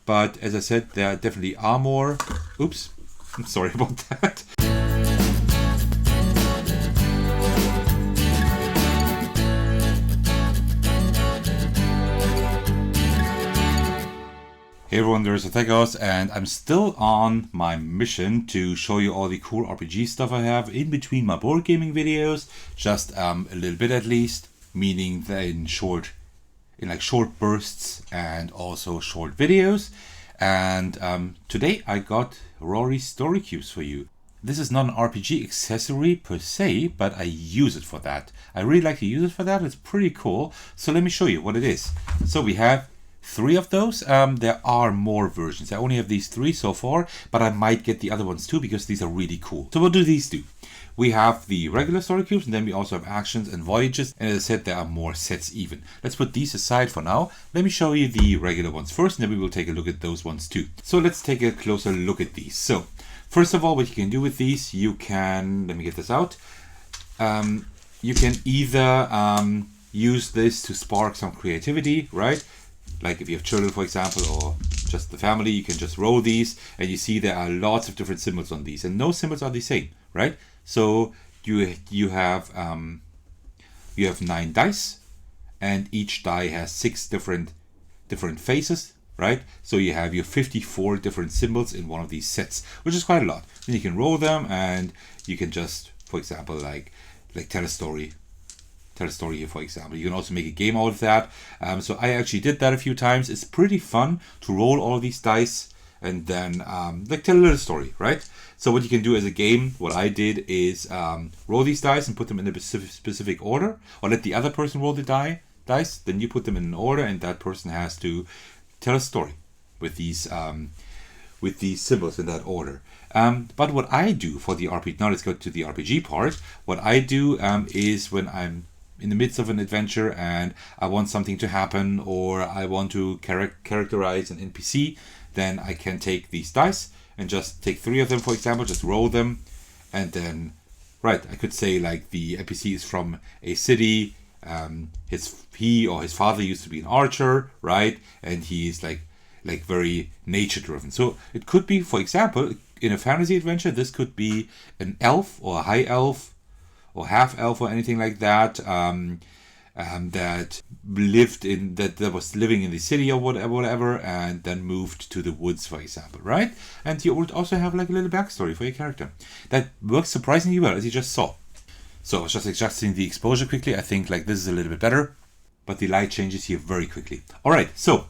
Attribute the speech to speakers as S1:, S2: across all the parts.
S1: but as I said, there definitely are more. Oops, I'm sorry about that. Hey everyone, there's Athegos, and I'm still on my mission to show you all the cool RPG stuff I have in between my board gaming videos, just a little bit at least, meaning that in short bursts and also short videos. And today I got Rory story cubes for you. This is not an RPG accessory per se, but I use it for that. I really like to use it for that. It's pretty cool. So let me show you what it is. So we have 3 of those. There are more versions. I only have these 3 so far, but I might get the other ones too because these are really cool. So what do these do? We have the regular story cubes, and then we also have actions and voyages. And as I said, there are more sets even. Let's put these aside for now. Let me show you the regular ones first, and then we will take a look at those ones too. So let's take a closer look at these. So first of all, what you can do with these, you can, let me get this out. You can either use this to spark some creativity, right? Like if you have children, for example, or just the family, you can just roll these, and you see there are lots of different symbols on these, and no symbols are the same, right? So you have 9 dice, and each die has 6 different faces, right? So you have your 54 different symbols in one of these sets, which is quite a lot. Then you can roll them, and you can just, for example, like tell a story here, for example. You can also make a game out of that. So I actually did that a few times. It's pretty fun to roll all these dice and then tell a little story, right? So what you can do as a game, what I did is roll these dice and put them in a specific order, or let the other person roll the dice, then you put them in an order, and that person has to tell a story with these symbols in that order. But what I do for the RPG, now let's go to the RPG part. What I do is when I'm in the midst of an adventure and I want something to happen, or I want to characterize an NPC, then I can take these dice and just take 3 of them, for example, just roll them, and then, right, I could say like the NPC is from a city, he or his father used to be an archer, right, and he's like very nature driven. So it could be, for example, in a fantasy adventure, this could be an elf or a high elf or half elf or anything like that, that was living in the city or whatever, and then moved to the woods, for example, right? And you would also have like a little backstory for your character. That works surprisingly well, as you just saw. So I was just adjusting the exposure quickly. I think like this is a little bit better, but the light changes here very quickly. All right, so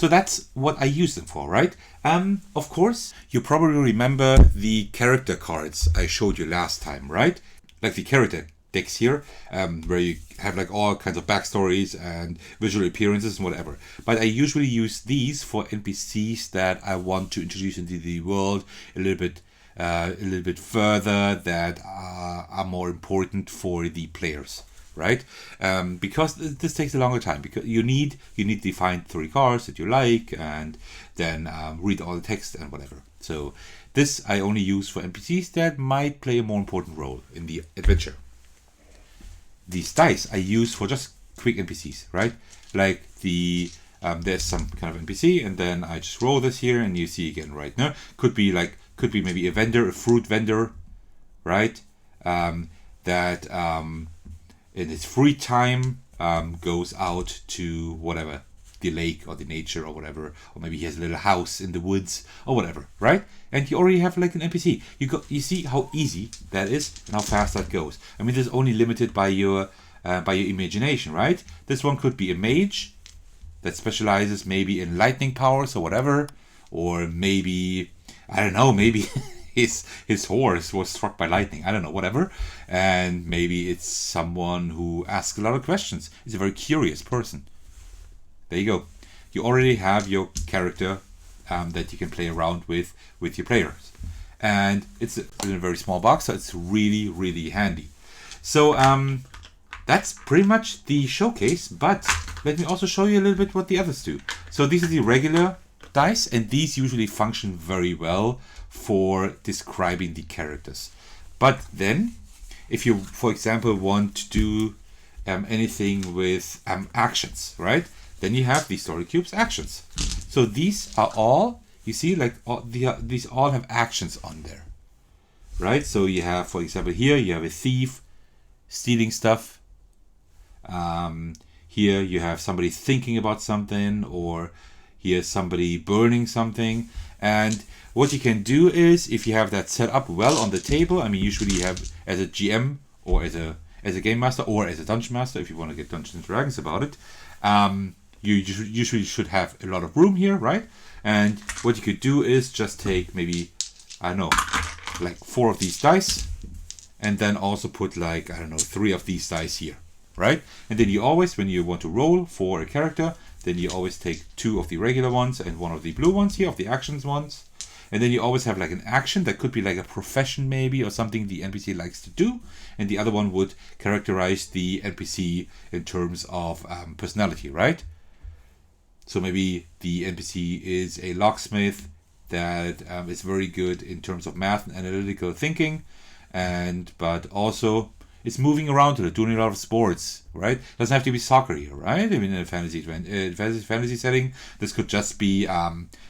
S1: that's what I use them for, right? Of course, you probably remember the character cards I showed you last time, right? Like the character decks here, where you have like all kinds of backstories and visual appearances and whatever. But I usually use these for NPCs that I want to introduce into the world a little bit further, that are more important for the players. Right? Because this takes a longer time, because you need to find 3 cards that you like, and then read all the text and whatever. So this I only use for NPCs that might play a more important role in the adventure. These dice I use for just quick NPCs, right? Like there's some kind of NPC, and then I just roll this here, and you see again, right? Now could be maybe a fruit vendor, right? That in his free time goes out to whatever, the lake or the nature or whatever, or maybe he has a little house in the woods or whatever, right? And you already have like an NPC. You see how easy that is and how fast that goes. I mean, this is only limited by your imagination, right? This one could be a mage that specializes maybe in lightning powers or whatever, or maybe, I don't know, maybe his horse was struck by lightning, I don't know, whatever. And maybe it's someone who asks a lot of questions. He's a very curious person. There you go. You already have your character that you can play around with your players. And it's in a very small box, so it's really, really handy. So that's pretty much the showcase, but let me also show you a little bit what the others do. So these are the regular dice, and these usually function very well for describing the characters. But then, if you, for example, want to do anything with actions, right? Then you have the story cubes actions. So these are all, you see, like these all have actions on there, right? So you have, for example, here you have a thief stealing stuff. Here you have somebody thinking about something, or here's somebody burning something. And what you can do is, if you have that set up well on the table, I mean, usually you have as a GM or as a game master or as a dungeon master, if you want to get Dungeons and Dragons about it, you usually should have a lot of room here, right? And what you could do is just take maybe, I don't know, like 4 of these dice, and then also put like, I don't know, 3 of these dice here, right? And then you always, when you want to roll for a character, then you always take 2 of the regular ones and 1 of the blue ones here, of the actions ones. And then you always have like an action that could be like a profession maybe, or something the NPC likes to do. And the other one would characterize the NPC in terms of personality, right? So maybe the NPC is a locksmith that is very good in terms of math and analytical thinking, but also it's moving around to doing a lot of sports, right? Doesn't have to be soccer here, right? I mean, in a fantasy setting, this could just be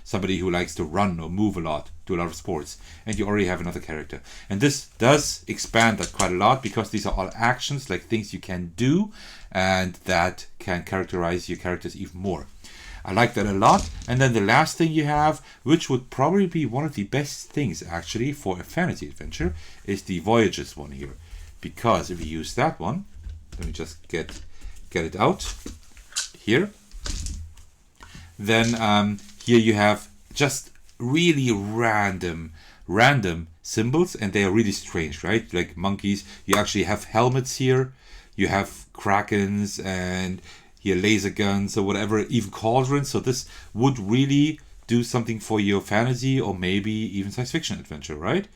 S1: somebody who likes to run or move a lot, do a lot of sports, and you already have another character. And this does expand that quite a lot, because these are all actions, like things you can do, and that can characterize your characters even more. I like that a lot. And then the last thing you have, which would probably be one of the best things actually for a fantasy adventure, is the Voyages one here. Because if you use that one, let me just get it out here. Then here you have just really random symbols, and they are really strange, right? Like monkeys. You actually have helmets here. You have krakens and here laser guns or whatever, even cauldrons. So this would really do something for your fantasy or maybe even science fiction adventure, right?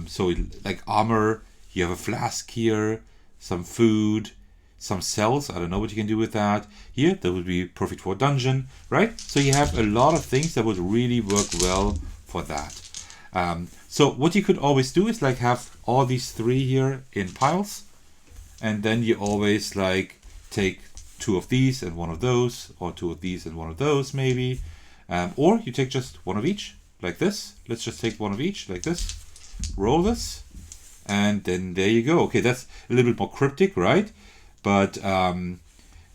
S1: So like armor. You have a flask here, some food, some cells. I don't know what you can do with that. Here, that would be perfect for a dungeon, right? So you have a lot of things that would really work well for that. So what you could always do is like have all these 3 here in piles, and then you always like take 2 of these and 1 of those, or 2 of these and 1 of those maybe, or you take just 1 of each, like this. Let's just take 1 of each, like this. Roll this. And then there you go. Okay, that's a little bit more cryptic, right? But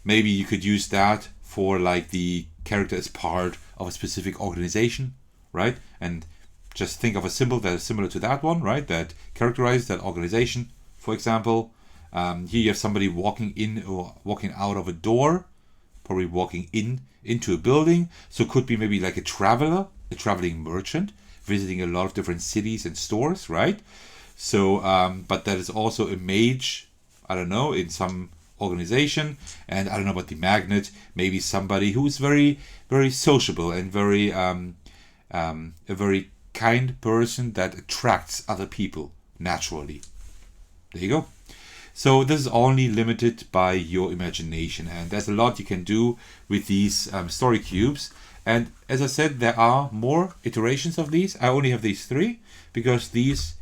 S1: maybe you could use that for like the character as part of a specific organization, right? And just think of a symbol that is similar to that one, right? That characterizes that organization. For example, here you have somebody walking in or walking out of a door, probably walking into a building. So it could be maybe like a traveler, a traveling merchant, visiting a lot of different cities and stores, right? So, but that is also a mage, I don't know, in some organization. And I don't know about the magnet, maybe somebody who is very, very sociable and very, a very kind person that attracts other people naturally. There you go. So this is only limited by your imagination, and there's a lot you can do with these story cubes. And as I said, there are more iterations of these. I only have these 3 because these,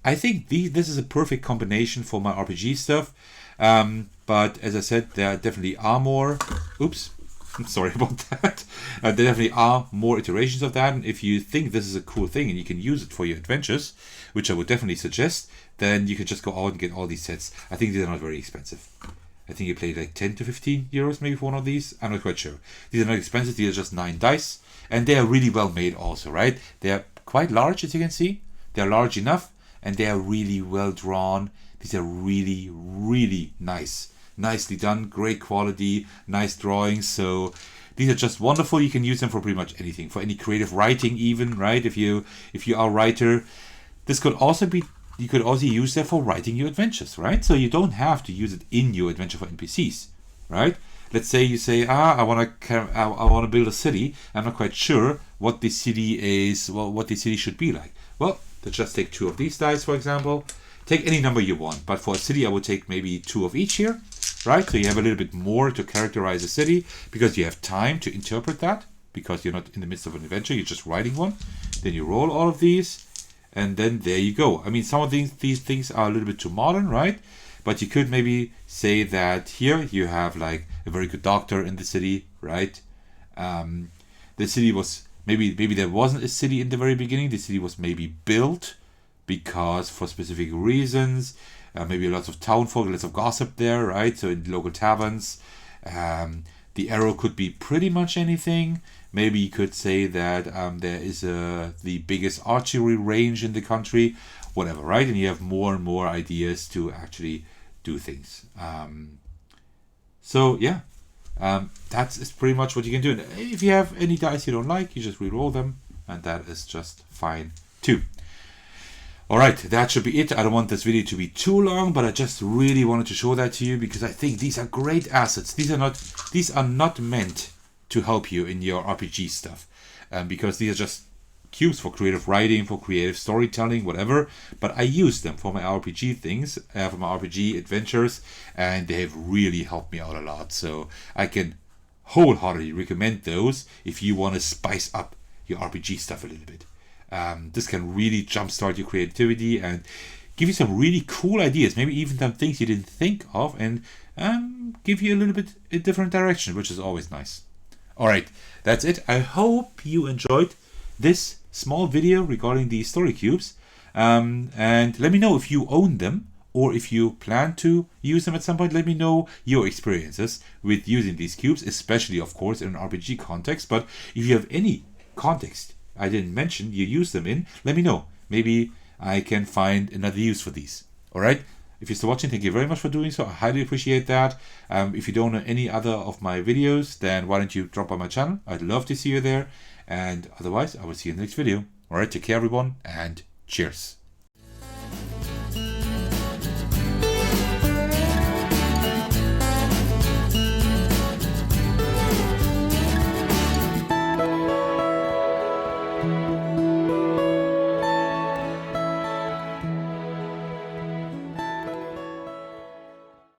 S1: I think this is a perfect combination for my RPG stuff. But as I said, there definitely are more. Oops, I'm sorry about that. There definitely are more iterations of that. And if you think this is a cool thing and you can use it for your adventures, which I would definitely suggest, then you can just go out and get all these sets. I think they're not very expensive. I think you pay like 10 to 15 euros maybe for one of these. I'm not quite sure. These are not expensive. These are just 9 dice. And they are really well made also, right? They are quite large, as you can see. They are large enough. And they are really well drawn. These are really, really nice. Nicely done, great quality, nice drawings. So these are just wonderful. You can use them for pretty much anything. For any creative writing even, right? If you are a writer, this could also be, you could also use that for writing your adventures, right? So you don't have to use it in your adventure for NPCs, right? Let's say you say, I want to build a city. I'm not quite sure what the city is, what the city should be like. Well, let's just take 2 of these dice, for example. Take any number you want, but for a city, I would take maybe 2 of each here, right? So you have a little bit more to characterize a city because you have time to interpret that, because you're not in the midst of an adventure, you're just writing one. Then you roll all of these, and then there you go. I mean, some of these things are a little bit too modern, right? But you could maybe say that here you have like a very good doctor in the city, right? the city was maybe there wasn't a city in the very beginning. The city was maybe built because for specific reasons. Maybe lots of town folk, lots of gossip there, right? So in local taverns, the arrow could be pretty much anything. Maybe you could say that there is the biggest archery range in the country, whatever, right? And you have more and more ideas to actually do things. So yeah, that's pretty much what you can do. And if you have any dice you don't like, you just re-roll them, and that is just fine too. Alright, that should be it. I don't want this video to be too long, but I just really wanted to show that to you because I think these are great assets. These are not meant to help you in your RPG stuff, because these are just cubes for creative writing, for creative storytelling, whatever. But I use them for my RPG things, for my RPG adventures, and they have really helped me out a lot. So I can wholeheartedly recommend those if you want to spice up your RPG stuff a little bit. This can really jumpstart your creativity and give you some really cool ideas, maybe even some things you didn't think of, and give you a little bit a different direction, which is always nice. Alright, that's it. I hope you enjoyed this small video regarding the story cubes, and let me know if you own them or if you plan to use them at some point. Let me know your experiences with using these cubes, especially of course in an RPG context. But if you have any context I didn't mention you use them in, let me know. Maybe I can find another use for these. Alright? If you're still watching, thank you very much for doing so. I highly appreciate that. If you don't know any other of my videos, then why don't you drop by my channel? I'd love to see you there. And otherwise, I will see you in the next video. Alright, take care everyone, and cheers.